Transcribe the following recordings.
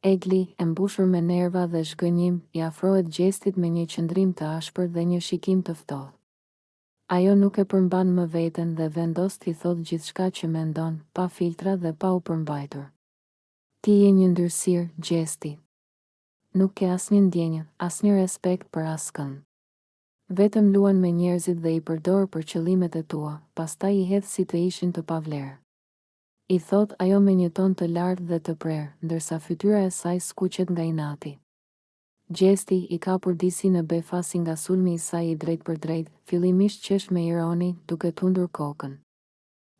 Egli, e mbushur me nerva dhe zhgënjim, i afrohet Gjestit me një qëndrim të ashpër dhe një shikim të ftohtë. Ajo nuk e përmban më veten dhe vendos t'i thotë gjithçka që mendon, pa filtra dhe pa u përmbajtur. Ti je një ndërsirë, Gjesti. Nuk ke asnjë ndjenjë, asnjë respekt për askën. Vetëm luan me njerëzit dhe i përdor për qëllimet e tua, pastaj i hedh si të ishin të pavlerë. I thot ajo me një ton të lartë dhe të prerë, ndërsa fytyra e saj skuqet nga inati. Gjesti i kapur disi në befasi nga sulmi i saj i drejt për drejt, fillimisht qesh me ironi, duke tundur kokën.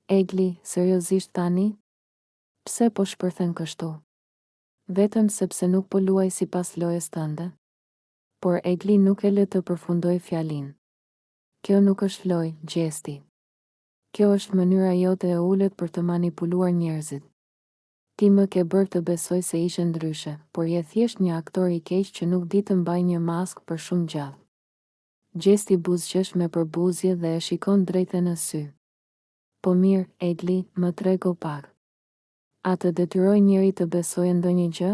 Egli, seriozisht tani? Pse po shpërthen kështu? Vetëm sepse nuk po luaj sipas lojës tënde? Por Egli nuk e lë të përfundoj fjalinë. Kjo nuk është lojë, Gjesti. Kjo është mënyra jote e ulët për të manipuluar njerëzit. Ti më ke bërë të besoj se ishe ndryshe, por je thjesht një aktor i keq që nuk di të mbaj një maskë për shumë gjallë. Gjesti buzëqesh me përbuzje dhe e shikon drejte në sy. Po mirë, Egli, më trego pak. A të detyroj njeri të besojë ndonjë gjë?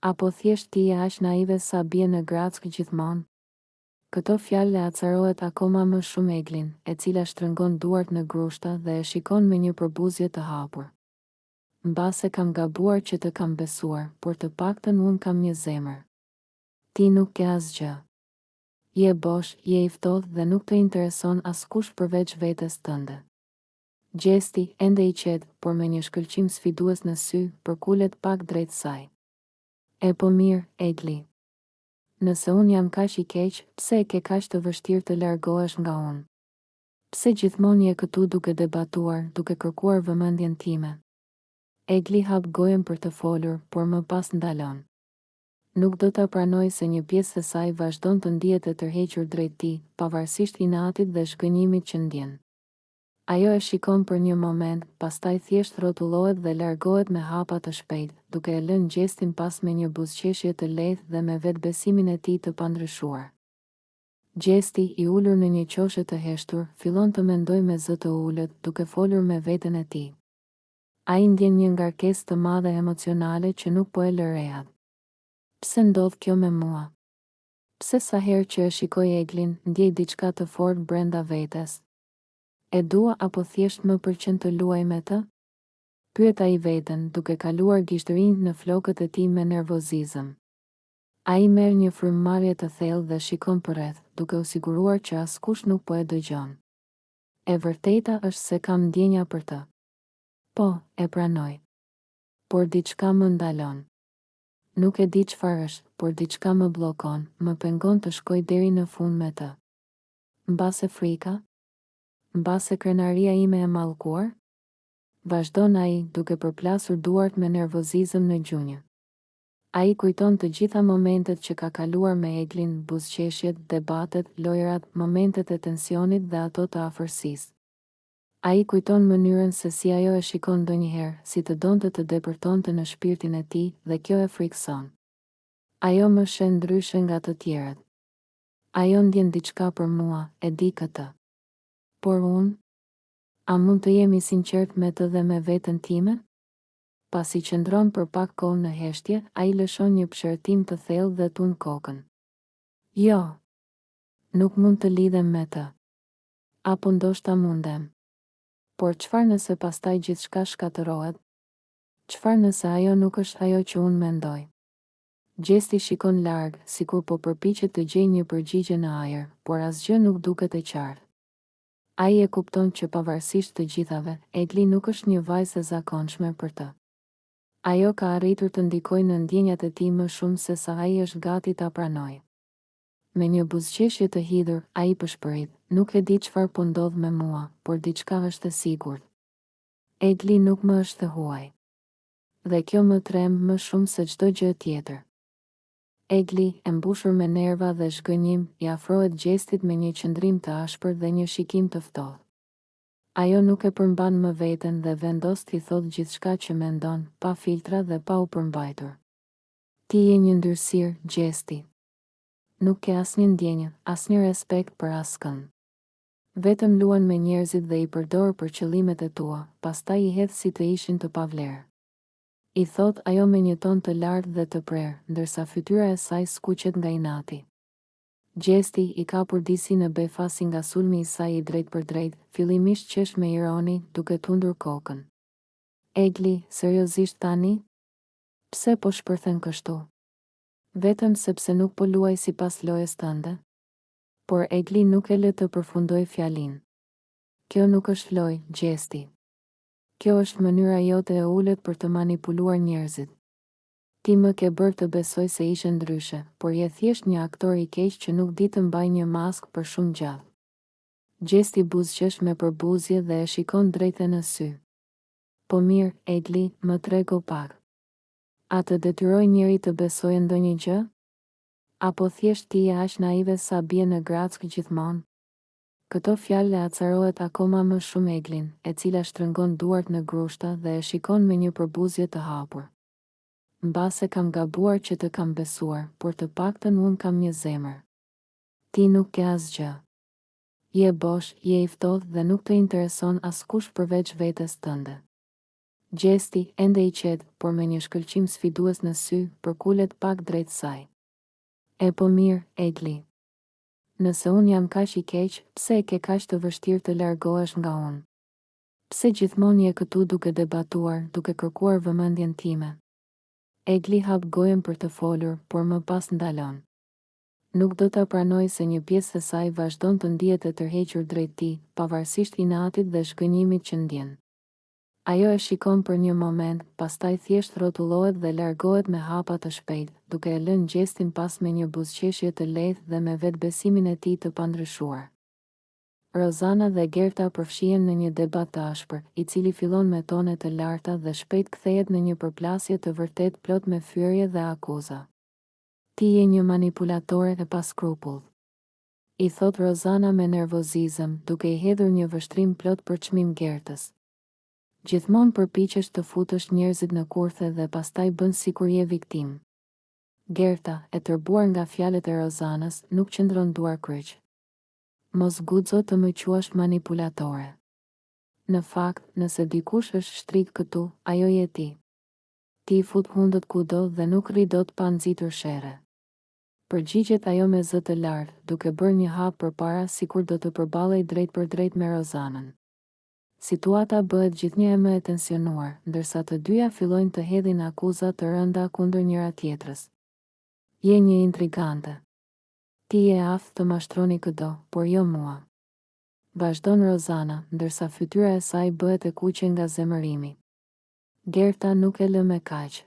Apo thjesht ti je aq naive sa bie në grackë gjithmonë? Këto fjalë e acarohet akoma më shumë Eglin, e cila shtrëngon duart në grushta dhe e shikon me një përbuzje të hapur. Mbase kam gabuar që të kam besuar, por të paktën unë kam një zemër. Ti nuk ke asgjë. Je bosh, je i ftohtë dhe nuk të intereson askush përveç vetes tënde. Gjesti, ende i qetë, por me një shkëlqim sfidues në sy, përkulet pak drejt saj. E po mirë, Egli. Nëse unë jam kaq i keq, pse e ke kaq të vështirë të largohesh nga unë? Pse gjithmonë je këtu duke debatuar, duke kërkuar vëmendjen time? Egli hap gojën për të folur, por më pas ndalon. Nuk do ta pranoj se një pjesë e saj vazhdon të ndihet e tërhequr drejt tij, pavarësisht inatit dhe zhgënjimit që ndjen. Ajo e shikon për një moment, pastaj thjesht rrotullohet dhe largohet me hapa të shpejtë, duke e lënë Gjestin pas me një buzëqeshje të lehtë dhe me vetbesimin e tij të pandryshuar. Gjesti, i ulur në një qoshe të heshtur, fillon të mendoj me zë të ulët, duke folur me veten e tij. Ai ndjen një ngarkesë të madhe emocionale që nuk po e lë rehat. Pse ndodh kjo me mua? Pse sa herë që e shikoj Eglin, ndjej diçka të fortë brenda vetes? E dua apo thjesht më pëlqen të luaj me të? Pyet ai veten, duke kaluar gishtërinjtë në flokët e tij me nervozizëm. Ai merr një frymëmarrje të thellë dhe shikon përreth, duke u siguruar që askush nuk po e dëgjon. E vërteta është se kam ndjenja për të. Po, e pranoj. Por diçka më ndalon. Nuk e di çfarë është, por diçka më bllokon, më pengon të shkoj deri në fund me të. Mbase frika? Mbase krenaria ime e mallkuar? Vazhdon ai, duke përplasur duart me nervozizëm në gjunjë. Ai kujton të gjitha momentet që ka kaluar me Eglin, buzëqeshjet, debatet, lojrat, momentet e tensionit dhe ato të afërsisë. Ai kujton mënyrën se si ajo e shikon ndonjëherë, si të donte të depërtonte në shpirtin e tij dhe kjo e frikson. Ajo më shen ndryshe nga të tjerët. Ajo ndjen diçka për mua, e di këtë. Por unë? A mund të jemi sinqert me të dhe me veten time? Pasi qëndron për pak kohë në heshtje, ai lëshon një pshërtim të thellë dhe tund kokën. Jo. Nuk mund të lidhem me të. Apo ndoshta mundem. Por çfarë nëse pastaj gjithçka shkatërohet? Çfarë nëse ajo nuk është ajo që unë mendoj? Gjesti shikon larg, sikur po përpiqet të gjejë një përgjigje në ajër, por asgjë nuk duket e qartë. Ai e kupton që pavarësisht të gjithave, Egli nuk është një vajzë e zakonshme për të. Ajo ka arritur të ndikojë në ndjenjat e tij më shumë se sa ai është gati ta pranojë. Me një buzëqeshje të hidhur, ai pëshpërit, nuk e di çfarë po ndodh me mua, por diçka është e sigurt. Egli nuk më është e huaj. Dhe kjo më tremb më shumë se çdo gjë tjetër. Egli, e mbushur me nerva dhe zhgënjim, i afrohet Gjestit me një qëndrim të ashpër dhe një shikim të ftohtë. Ajo nuk e përmban më veten dhe vendos t'i thotë gjithçka që mendon, pa filtra dhe pa u përmbajtur. Ti je një ndërsirë, Gjesti. Nuk ke asnjë ndjenjë, asnjë respekt për askën. Vetëm luan me njerëzit dhe i përdor për qëllimet e tua, pastaj i hedh si të ishin të pavlerë. I thot ajo me një ton të lartë dhe të prerë, ndërsa fytyra e saj skuqet nga inati. Gjesti i ka përdisi në befasi nga sulmi i saj i drejt për drejt, fillimisht qesh me ironi, duke tundur kokën. Egli, seriozisht tani? Pse po shpërthen kështu? Vetëm sepse nuk po luaj sipas lojës tënde? Por Egli nuk e lë të përfundoj fjalin. Kjo nuk është lojë, Gjesti. Kjo është mënyra jote e ulët për të manipuluar njerëzit. Ti më ke bërë të besoj se ishe ndryshe, por je thjesht një aktor i keq që nuk di të mbaj një maskë për shumë gjallë. Gjesti buzëqesh me përbuzje dhe e shikon drejte në sy. Po mirë, Egli, më trego pak. A të detyroj njeri të besojë ndonjë gjë? Apo thjesht ti je aq naive sa bie në grackë gjithmonë? Këto fjalë e acarohet akoma më shumë Eglin, e cila shtrëngon duart në grushta dhe e shikon me një përbuzje të hapur. Mbase kam gabuar që të kam besuar, por të paktën unë kam një zemër. Ti nuk ke asgjë. Je bosh, je i ftohtë dhe nuk të intereson askush përveç vetes tënde. Gjesti, ende i qetë, por me një shkëlqim sfidues në sy, përkulet pak drejt saj. E po mirë, Egli. Nëse unë jam kaq i keq, pse e ke kaq të vështirë të largohesh nga unë? Pse gjithmonë je këtu duke debatuar, duke kërkuar vëmendjen time? Egli hap gojën për të folur, por më pas ndalon. Nuk do ta pranoj se një pjesë e saj vazhdon të ndihet e tërhequr drejt tij, pavarësisht inatit dhe shgënjimit që ndjen. Ajo e shikon për një moment, pastaj thjesht rrotullohet dhe largohet me hapa të shpejtë, duke e lënë Gjestin pas me një buzëqeshje të lehtë dhe me vetbesimin e tij të pandryshuar. Rozana dhe Gerta përfshihen në një debat të ashpër, i cili fillon me tone të larta dhe shpejt kthehet në një përplasje të vërtet plot me fyerje dhe akuza. Ti je një manipulatore e pa skrupull. I thot Rozana me nervozizëm, duke i hedhur një vështrim plot për çmim Gertës. Gjithmonë përpiqesh të futësh njerëzit në kurthe dhe pastaj bën sikur je viktim. Gerta, e tërbuar nga fjalët e Rozanës, nuk qëndron duar kryq. Mos guxo të më quash manipulatore. Në fakt, nëse dikush është shtrik këtu, ajo je ti. Ti i fut hundët kudo dhe nuk rri dot pa nxitur shere. Përgjigjet ajo me zë të lartë, duke bërë një hap përpara sikur do të përballej drejt për drejt me Rozanën. Situata bëhet gjithnjë më e tensionuar, ndërsa të dyja fillojnë të hedhin akuza të rënda kundër njëra tjetrës. Je një intrigante. Ti je aftë të mashtroni këdo, por jo mua. Vazhdon Rozana, ndërsa fytyra e saj bëhet e kuqe nga zemërimi. Gerta nuk e lë me kaq.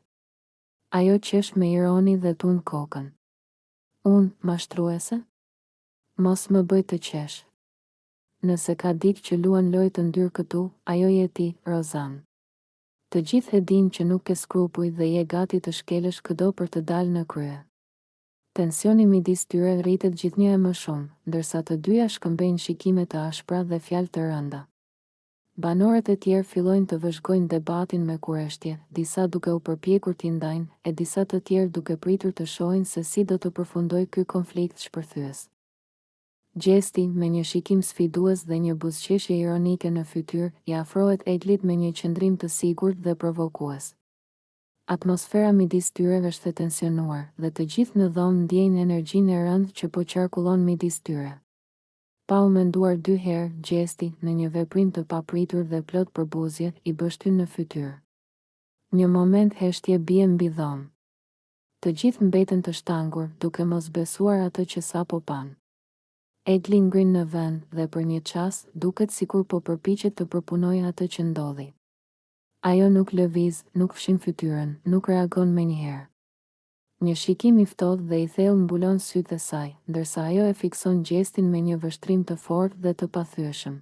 Ajo qesh me ironi dhe tund kokën. Unë, mashtruese? Mos më bëj të qesh. Nëse ka dikë që luan lojë të ndyrë këtu, ajo je ti, Rozan. Të gjithë e dinë që nuk ke skrupuj dhe je gati të shkelësh këdo për të dalë në krye. Tensioni midis tyre rritet gjithnjë e më shumë, ndërsa të dyja shkëmbejnë shikime të ashpra dhe fjalë të rënda. Banorët e tjerë fillojnë të vëzhgojnë debatin me kurreshtje, disa duke u përpjekur t'i ndajnë, e disa të tjerë duke pritur të shohin se si do të përfundojë ky konflikt shpërthyes. Gjesti, me një shikim sfidues dhe një buzëqeshje ironike në fytyrë, i afrohet Eglit me një qëndrim të sigurt dhe provokues. Atmosfera midis tyre është e tensionuar, dhe të gjithë në dhomë ndjejnë energjinë e rëndë që po qarkullon midis tyre. Pa u menduar 2 herë, Gjesti, në një veprim të papritur dhe plot përbuzje, i bështyn në fytyrë. Një moment heshtje bie mbi dhomë. Të gjithë mbeten të shtangur, duke mos besuar atë që sapo pan. Egli ngrin në vend dhe për një çast duket sikur po përpiqet të përpunojë atë që ndodhi. Ajo nuk lëviz, nuk fshin fytyrën, nuk reagon menjëherë. Një shikim i ftohtë dhe i thellë mbulon sytë e saj, ndërsa ajo e fikson Gjestin me një vështrim të fortë dhe të pathyeshëm.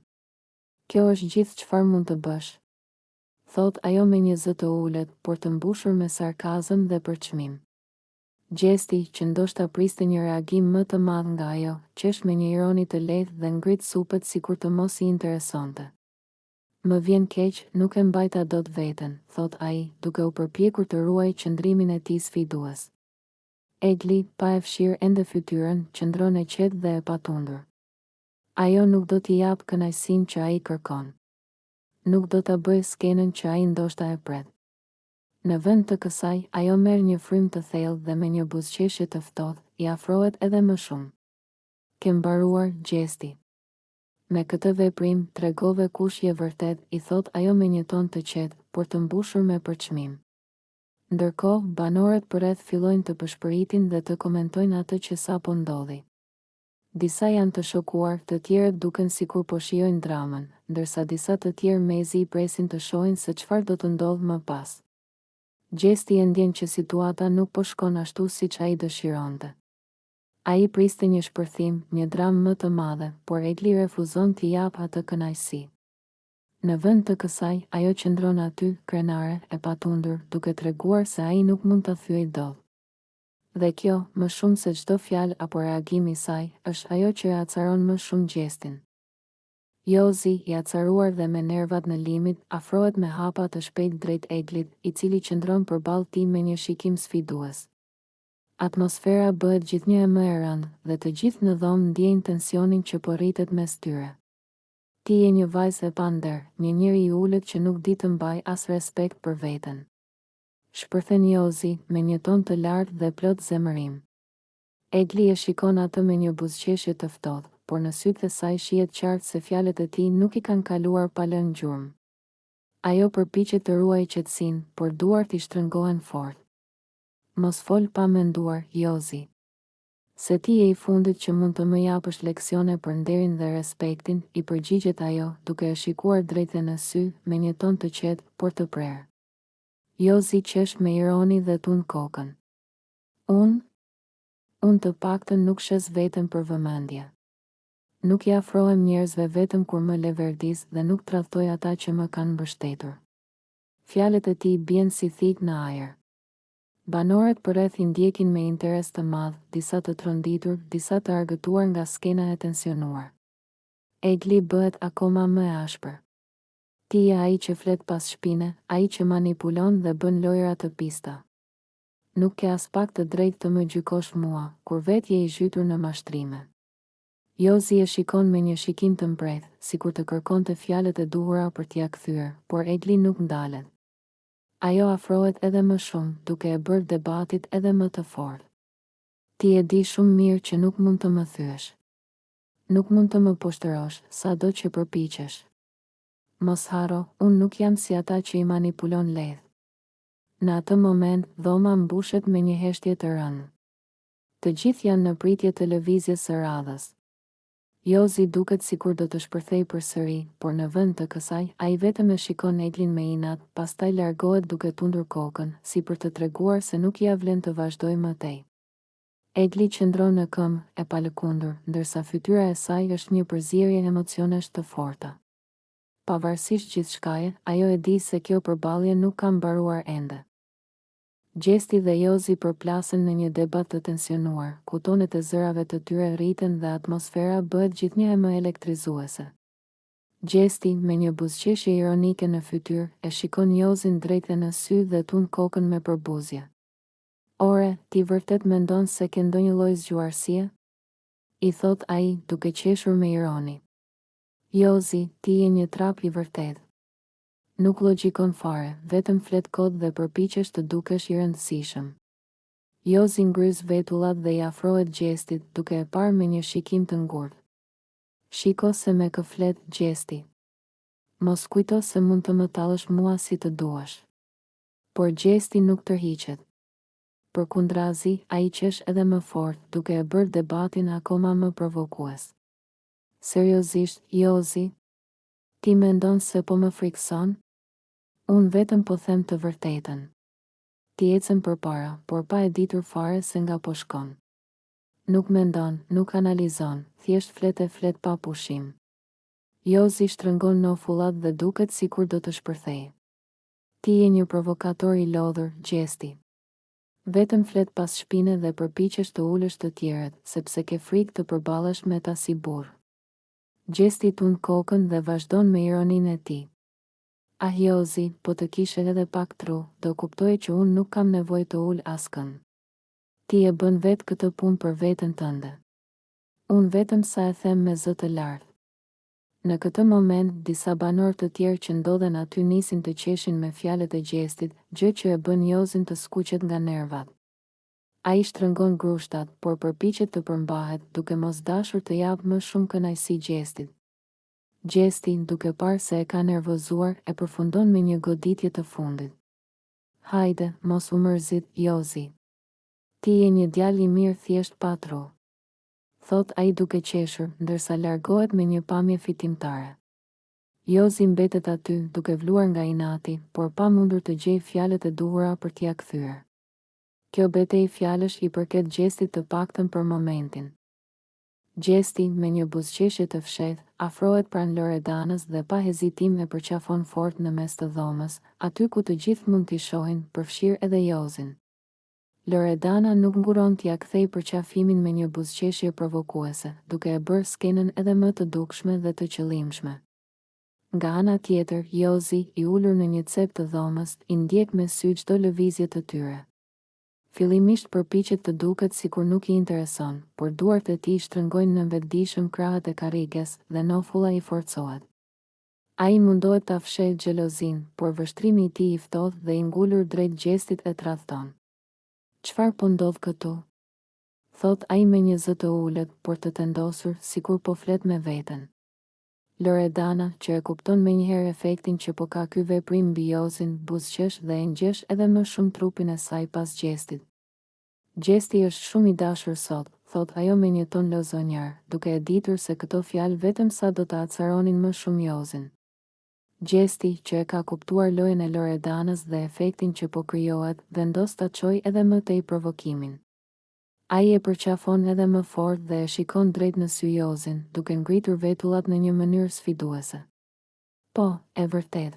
Kjo është gjithë çfarë mund të bësh, thot ajo me një zë të ulët, por të mbushur me sarkazëm dhe përçmim. Gjesti, që ndoshta priste një reagim më të madh nga ajo, qesh me një ironi të lehtë dhe ngrit supët sikur të mos i interesonte. Më vjen keq, nuk e mbajta dot veten, thot ai, duke u përpjekur të ruajë qëndrimin e tij sfidues. Egli, pa e fshirë ende fytyrën, qëndron e qetë dhe e patundur. Ajo nuk do t'i jap kënaqësinë që ai kërkon. Nuk do ta bëjë skenën që ai ndoshta e pret. Në vend të kësaj, ajo merr një frym të thellë dhe me një buzëqeshje të ftohtë, I afrohet edhe më shumë. Ke mbaruar, Gjesti. Me këtë veprim, tregove kush je vërtet, I thot ajo me një ton të qetë, por të mbushur me përçmim. Ndërkohë, banorët përreth fillojnë të pëshpëritin dhe të komentojnë atë që sapo ndodhi. Disa janë të shokuar, të tjerët duken sikur po shijojnë dramën, ndërsa disa të tjerë mezi I presin të shohin se çfarë do të ndodhë më pas. Gjesti e ndjen që situata nuk po shkon ashtu siç ai dëshironte. Ai priste një shpërthim, një dramë më të madhe, por Egli refuzon t'i jap atë kënaqësi. Në vend të kësaj, ajo qëndron aty, krenare, e patundur, duke treguar se ai nuk mund ta thyej dot. Dhe kjo, më shumë se çdo fjalë apo reagimi I saj, është ajo që e acaron më shumë Gjestin. Jozi, I acaruar dhe me nervat në limit, afrohet me hapa të shpejt drejt Eglit, I cili qëndron përballë tij me një shikim sfidues. Atmosfera bëhet gjithnjë më e rëndë dhe të gjithë në dhomë ndjejnë tensionin që po rritet mes tyre. Ti je një vajzë e pander, një njeri I ulët që nuk di të mbaj as respekt për veten. Shpërthen Jozi me një ton të lartë dhe plot zemërim. Egli e shikon atë me një buzëqeshje të ftohtë, por në sytë e saj shihet qartë se fjalët e tij nuk I kanë kaluar pa lënë gjurmë. Ajo përpiqet të ruajë qetësinë, por duart I shtrëngohen fort. Mos fol pa menduar, Jozi. Se ti je I fundit që mund të më japësh leksione për nderin dhe respektin, I përgjigjet ajo, duke e shikuar drejtë në sy, me një ton të qetë, por të prerë. Jozi qesh me ironi dhe tund kokën. Unë të paktën nuk shes veten për vëmendje. Nuk I afrohem njerëzve vetëm kur më leverdis dhe nuk tradhtoj ata që më kanë mbështetur. Fjalët e tij bien si thik në ajër. Banorët përreth I ndjekin me interes të madh, disa të tronditur, disa të argëtuar nga skena e tensionuar. Egli bëhet akoma më e ashpër. Ti je ai që flet pas shpine, ai që manipulon dhe bën lojra të pista. Nuk ke as pak të drejtë të më gjykosh mua, kur vetë je I zhytur në mashtrime. Jozi e shikon me një shikim të mprejtë, sikur të kërkonte fjalët e duhura për t'ia kthyer, por Egli nuk ndalet. Ajo afrohet edhe më shumë, duke e bërë debatit edhe më të fortë. Ti e di shumë mirë që nuk mund të më thyesh. Nuk mund të më poshtërosh, sado që përpiqesh. Mos haro, unë nuk jam si ata që I manipulon lehtë. Në atë moment, dhoma mbushet me një heshtje të rënë. Të gjithë janë në pritje të lëvizjes së radhës. Jozi duket sikur do të shpërthej përsëri, por në vend të kësaj, ai vetëm e shikon Eglin me inat, pastaj largohet duke tundur kokën, si për të treguar se nuk ia vlen të vazhdojë më tej. Egli qëndron në këmbë, e palëkundur, ndërsa fytyra e saj është një përzierje emocionesh të forta. Pavarësisht gjithçkaje, ajo e di se kjo përballje nuk ka mbaruar ende. Gjesti dhe Jozi përplasen në një debat të tensionuar, ku tonet e zërave të tyre rriten dhe atmosfera bëhet gjithnjë e më elektrizuese. Gjesti, me një buzëqeshje ironike në fytyrë, e shikon Jozin drejtë në sy dhe tund kokën me përbuzje. Ore, ti vërtet mendon se ke ndonjë lloj zgjuarsie? I thot ai, duke qeshur me ironi. Jozi, ti je një trap I vërtet. Nuk logjikon fare, vetëm flet kod dhe përpiqesh të dukesh I rëndësishëm. Jozi ngryz vetullat dhe I afrohet Gjestit, duke e parë me një shikim të ngurtë. Shiko se me kë flet, Gjesti. Mos kujto se mund të më tallësh mua si të duash. Por Gjesti nuk tërhiqet. Përkundrazi, ai qesh edhe më fort, duke e bërë debatin akoma më provokues. Seriozisht, Jozi? Ti mendon se po më frikson? Unë vetëm po them të vërtetën. Ti ecën përpara, por pa e ditur fare se nga po shkon. Nuk mendon, nuk analizon, thjesht flet pa pushim. Jozi shtrëngon në ofullat dhe duket sikur do të shpërthejë. Ti je një provokator I lodhur, Gjesti. Vetëm flet pas shpine dhe përpiqesh të ulësh të tjerët, sepse ke frikë të përballesh me ta si burr. Gjesti tund kokën dhe vazhdon me ironinë e tij. Ah Jozi, po të kishe edhe pak tru, do kuptoje që unë nuk kam nevojë të ul askën. Ti e bën vetë këtë punë për veten tënde. Unë vetëm sa e them me zë të lartë. Në këtë moment, disa banor të tjerë që ndodhen aty nisin të qeshin me fjalët e Gjestit, gjë që e bën Jozin të skuqet nga nervat. Ai shtrëngon grushtat, por përpiqet të përmbahet, duke mos dashur të japë më shumë kënaqësi Gjestit. Gjesti, duke parë se e ka nervozuar, e përfundon me një goditje të fundit. Hajde, mos u mërzit, Jozi. Ti je një djalë i mirë thjesht pa tro, thot ai duke qeshur, ndërsa largohet me një pamje fitimtare. Jozi mbetet aty, duke vluar nga inati, por pa mundur të gjej fjalët e duhura për t'ia kthyer. Kjo betejë fjalësh i përket Gjestit të paktën për momentin. Gjesti, me një buzëqeshje të fshehtë, afrohet pranë Loredanës dhe pa hezitim e përqafon fort në mes të dhomës, aty ku të gjithë mund t'i shohin, përfshirë edhe Jozin. Loredana nuk nguron t'ia kthej përqafimin me një buzëqeshje provokuese, duke e bërë skenën edhe më të dukshme dhe të qëllimshme. Nga ana tjetër, Jozi, i ulur në një cep të dhomës, i ndjek me sy çdo lëvizje të tyre. Fillimisht përpiqet të duket sikur nuk i intereson, por duart e tij shtrëngojnë në vetëdijshëm krahët e karriges dhe nofulla i forcohet. Ai mundohet ta fshehë xhelozinë, por vështrimi i tij i ftohtë dhe i ngulur drejt Gjestit e tradhton. Çfarë po ndodh këtu? Thot ai me një zë të ulët, por të tendosur, sikur po flet me veten. Loredana, që e kupton menjëherë efektin që po ka ky veprim mbi Jozin, buzëqesh dhe e ngjesh edhe më shumë trupin e saj pas Gjestit. Gjesti është shumë i dashur sot, thot ajo me një ton lozonjar, duke e ditur se këto fjalë vetëm sa do ta acaronin më shumë Jozin. Gjesti, që e ka kuptuar lojën e Loredanës dhe efektin që po krijohet, vendos ta çojë edhe më tej provokimin. Ai e përqafon edhe më fort dhe e shikon drejt në sy Jozin, duke ngritur vetullat në një mënyrë sfiduese. Po, e vërtet.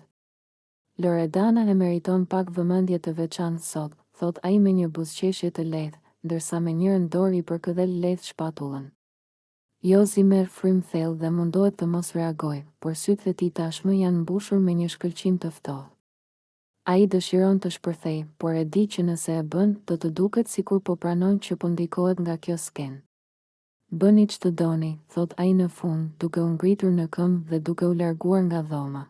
Loredana e meriton pak vëmendje të veçantë sot, thot ai me një buzëqeshje të lehtë, ndërsa me njërën dorë i përkëdhel lehtë shpatullën. Jozi merr frym thellë dhe mundohet të mos reagojë, por sytë e tij tashmë janë mbushur me një shkëlqim të ftohtë. Ai dëshiron të shpërthej, por e di që nëse e bën, do të duket sikur po pranon që po ndikohet nga kjo skenë. Bëni ç'të doni, thot ai në fund, duke u ngritur në këmbë dhe duke u larguar nga dhoma.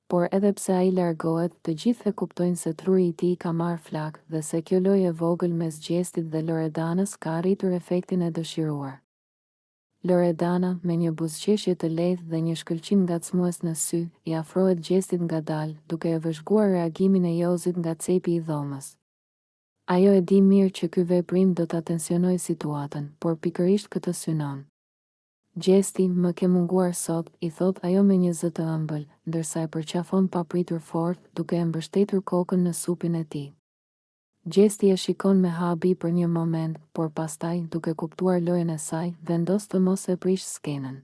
Por edhe pse ai largohet, të gjithë e kuptojnë se truri i tij ka marrë flak dhe se kjo lojë e vogël mes Gjestit dhe Loredanës ka arritur efektin e dëshiruar. Loredana, me një buzëqeshje të lehtë dhe një shkëlqim ngacmues në sy, i afrohet Gjestit ngadalë, duke e vëzhguar reagimin e Jozit nga cepi i dhomës. Ajo e di mirë që ky veprim do ta tensionojë situatën, por pikërisht këtë synon. Gjesti, më ke munguar sot, i thot ajo me një zë të ëmbël, ndërsa e përqafon papritur fort, duke e mbështetur kokën në supin e tij. Gjesti e shikon me habi për një moment, por pastaj, duke kuptuar lojën e saj, vendos të mos e prish skenën.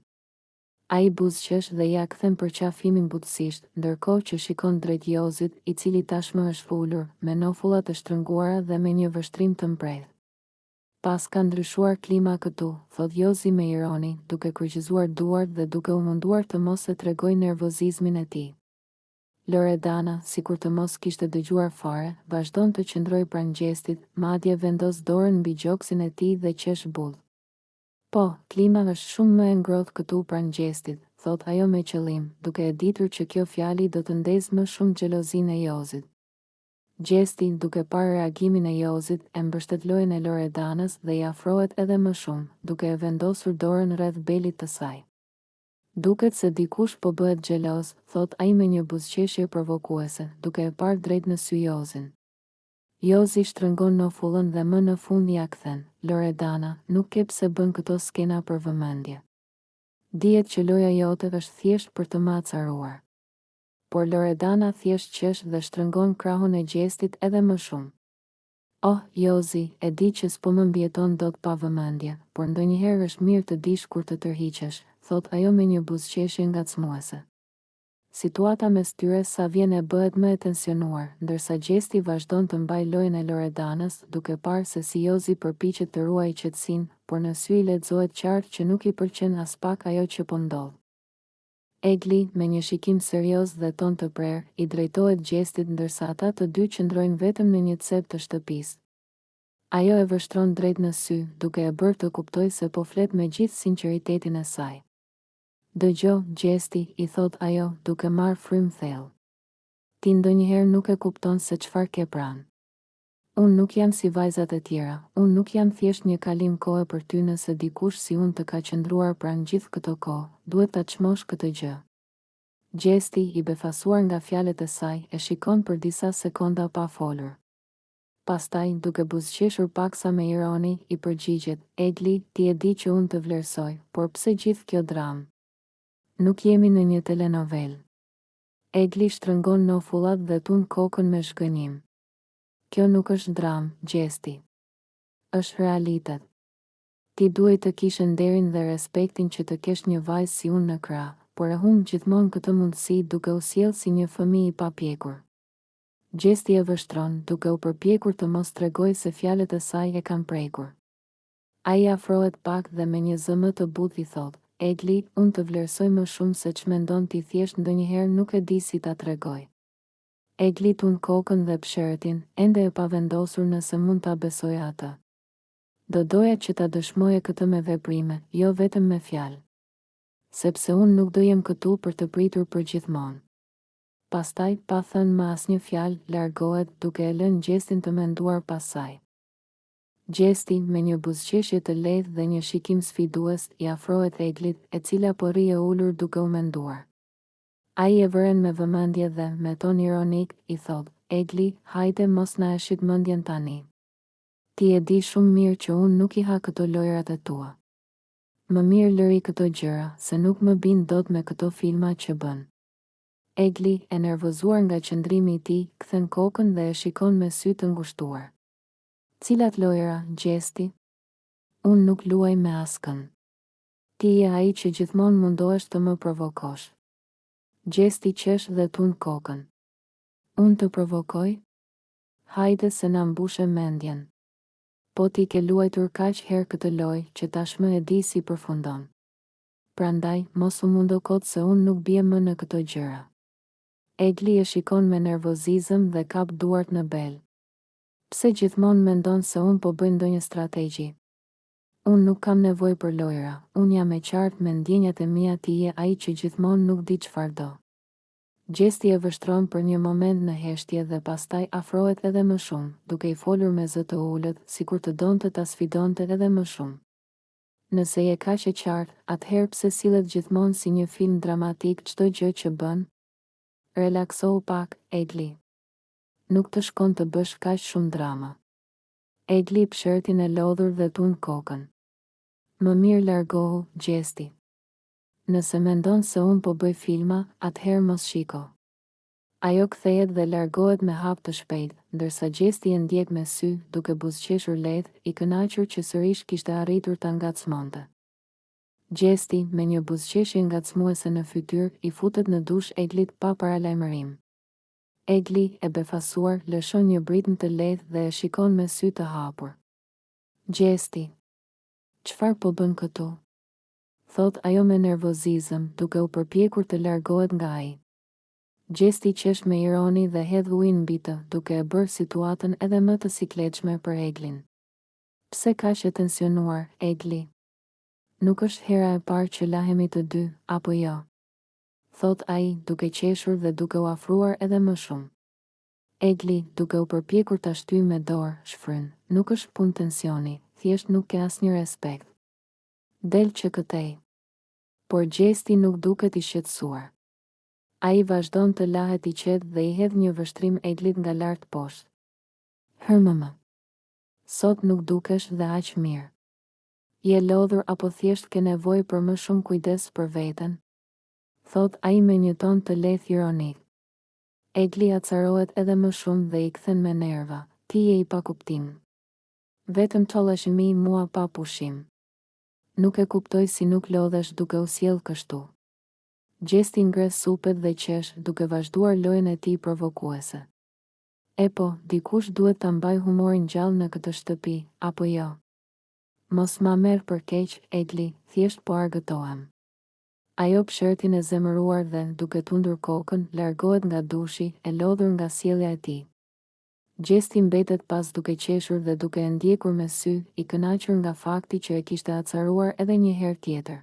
Ai buzëqesh dhe ja kthen përqafimin butësisht, ndërkohë që shikon drejt Jozit, i cili tashmë është ulur, me nofullat e shtrënguara dhe me një vështrim të mbredh. Pas ka ndryshuar klima këtu, thot Jozi me ironi, duke kryqëzuar duart dhe duke u munduar të mos e tregojë nervozizmin e tij. Loredana, sikur të mos kishte dëgjuar fare, vazhdon të qëndrojë pranë Gjestit, madje vendos dorën mbi gjoksin e tij dhe qesh bull. Po, klima është shumë më e ngrohtë këtu pranë Gjestit, thot ajo me qëllim, duke e ditur që kjo fjali do të ndezë më shumë xhelozinë e Jozit. Gjesti, duke parë reagimin e Jozit, e mbështet lojën e Loredanës dhe i afrohet edhe më shumë, duke e vendosur dorën rreth belit të saj. Duket se dikush po bëhet xheloz, thot ai me një buzëqeshje provokuese, duke e parë drejt në sy Jozin. Jozi shtrëngon nofullën dhe më në fund ja kthen, Loredana, nuk ke pse bën këto skena për vëmendje. Dihet që loja jote është thjesht për të më acaruar. Por Loredana thjesht qesh dhe shtrëngon krahun e Gjestit edhe më shumë. Oh, Jozi, e di që s'po më mbjeton dot pa vëmendje, por ndonjëherë është mirë të dish kur të tërhiqesh, thot ajo me një buzëqeshje ngacmuese. Situata mes tyre sa vjen e bëhet më e tensionuar, ndërsa Gjesti vazhdon të mbajë lojën e Loredanës, duke parë se si Jozi përpiqet të ruajë qetësinë, por në sy i lexohet qartë që nuk i pëlqen as pak ajo që po ndodh. Egli, me një shikim serioz dhe ton të prerë, i drejtohet Gjestit ndërsa ata të dy qëndrojnë vetëm në një cep të shtëpisë. Ajo e vështron drejt në sy, duke e bërë të kuptojë se po flet me gjithë sinqeritetin e saj. Dëgjo, Gjesti, i thot ajo, duke marrë frym thellë. Ti ndonjëherë nuk e kupton se çfarë ke pranë. Unë nuk jam si vajzat e tjera, unë nuk jam thjesht një kalim kohe për ty. Nëse dikush si unë të ka qëndruar pranë gjithë këto kohë, duhet ta çmosh këtë gjë. Gjesti, i befasuar nga fjalët e saj, e shikon për disa sekonda pa folur. Pastaj, duke buzëqeshur paksa me ironi, i përgjigjet, Egli, ti e di që unë të vlerësoj, por pse gjithë kjo dramë? Nuk jemi në një telenovel. Egli shtrëngon nofullat dhe tund kokën me shgënjim. Kjo nuk është dramë, Gjesti. Është realitet. Ti duhet të kishe nderin dhe respektin që të kesh një vajzë si unë në krah, por e humb gjithmonë këtë mundësi duke u sjellë si një fëmijë i papjekur. Gjesti e vështron, duke u përpjekur të mos tregojë se fjalët e saj e kanë prekur. Ai afrohet pak dhe me një zëmë të butë i thot, Egli, unë të vlerësoj më shumë se ç'mendon ti, thjesht ndonjëherë nuk e di si ta tregoj. Egli tund kokën dhe psheretin, ende e pavendosur nëse mund ta besoj atë. Do doja që ta dëshmoje këtë me veprime, jo vetëm me fjalë. Sepse unë nuk do jem këtu për të pritur për gjithmonë. Pastaj, pa thënë më asnjë fjalë, largohet duke e lënë Gjestin të menduar pas saj. Gjesti, me një buzëqeshje të lehtë dhe një shikim sfidues, i afrohet Eglit, e cila po rri e ulur duke u menduar. Ai e vëren me vëmendje dhe, me ton ironik, i thot, Egli, hajde mos na e shit mendjen tani. Ti e di shumë mirë që unë nuk i ha këto lojrat e tua. Më mirë lëri këto gjëra, se nuk më bin dot me këto filma që bën. Egli, e nervozuar nga qëndrimi i tij, kthen kokën dhe e shikon me sy të ngushtuar. Cilat lojra, Gjesti? Unë nuk luaj me askën. Ti je ai që gjithmonë mundohesh të më provokosh. Gjesti qesh dhe tund kokën. Unë të provokoj? Hajde se na mbushe mendjen. Po ti ke luajtur kaq herë këtë lojë që tashmë e di si përfundon. Prandaj, mos u mundo kot se unë nuk bie më në këto gjëra. Egli e shikon me nervozizëm dhe kap duart në bel. Pse gjithmonë mendon se unë po bëj ndonjë strategji? Unë nuk kam nevojë për lojra, unë jam e qartë me ndjenjat e mia, ti je ai që gjithmonë nuk di çfarë do. Gjesti e vështron për një moment në heshtje dhe pastaj afrohet edhe më shumë, duke i folur me zë të ulët, sikur të donte ta sfidonte edhe më shumë. Nëse je kaq e qartë, atëherë pse sillet gjithmonë si një film dramatik çdo gjë që bën? Relaksohu pak, Egli. Nuk të shkon të bësh kaq shumë drama. Egli pshertin e lodhur dhe tund kokën. Më mirë largohu, Gjesti. Nëse mendon se unë po bëj filma, atëherë mos shiko. Ajo kthehet dhe largohet me hap të shpejt, ndërsa Gjesti e ndjek me sy, duke buzëqeshur lehtë, i kënaqur që sërish kishte arritur ta ngacmonte. Gjesti, me një buzëqeshje ngacmuese në fytyrë, i futet në dush Eglit pa paralajmërim. Egli, e befasuar, lëshon një britm të lehtë dhe e shikon me sy të hapur. Gjesti, çfarë po bën këtu? Thot ajo me nervozizëm, duke u përpjekur të largohet nga ai. Gjesti qesh me ironi dhe hedh ujin mbi të, duke e bërë situatën edhe më të sikletshme për Eglin. Pse kaq e tensionuar, Egli? Nuk është hera e parë që lahemi të dy, apo jo? Thot ai, duke qeshur dhe duke u afruar edhe më shumë. Egli, duke u përpjekur ta shtyjë me dorë, shfryn, nuk është punë tensioni, thjesht nuk ke asnjë respekt. Del që këtej. Por Gjesti nuk duket i shqetësuar. Ai vazhdon të lahet i qetë dhe i hedh një vështrim Eglit nga lart poshtë. Hërmëmë. Sot nuk dukesh dhe aq mirë. Je lodhur apo thjesht ke nevojë për më shumë kujdes për veten? Thot ai me një ton të lehtë ironik. Egli acarohet edhe më shumë dhe i kthen me nerva, ti je i pakuptim. Vetëm çollashimi mua pa pushim. Nuk e kuptoj si nuk lodhesh duke u sjell kështu. Gjesti ngres supet dhe qesh, duke vazhduar lojën e tij provokuese. E po, dikush duhet ta mbaj humorin gjallë në këtë shtëpi, apo jo? Mos ma merr për keq, Egli, thjesht po argëtohem. Ajo pshertin e zemëruar dhe, duke tundur kokën, largohet nga dushi, e lodhur nga sjellja e tij. Gjesti mbetet pas duke qeshur dhe duke e ndjekur me sy, i kënaqur nga fakti që e kishte acaruar edhe një herë tjetër.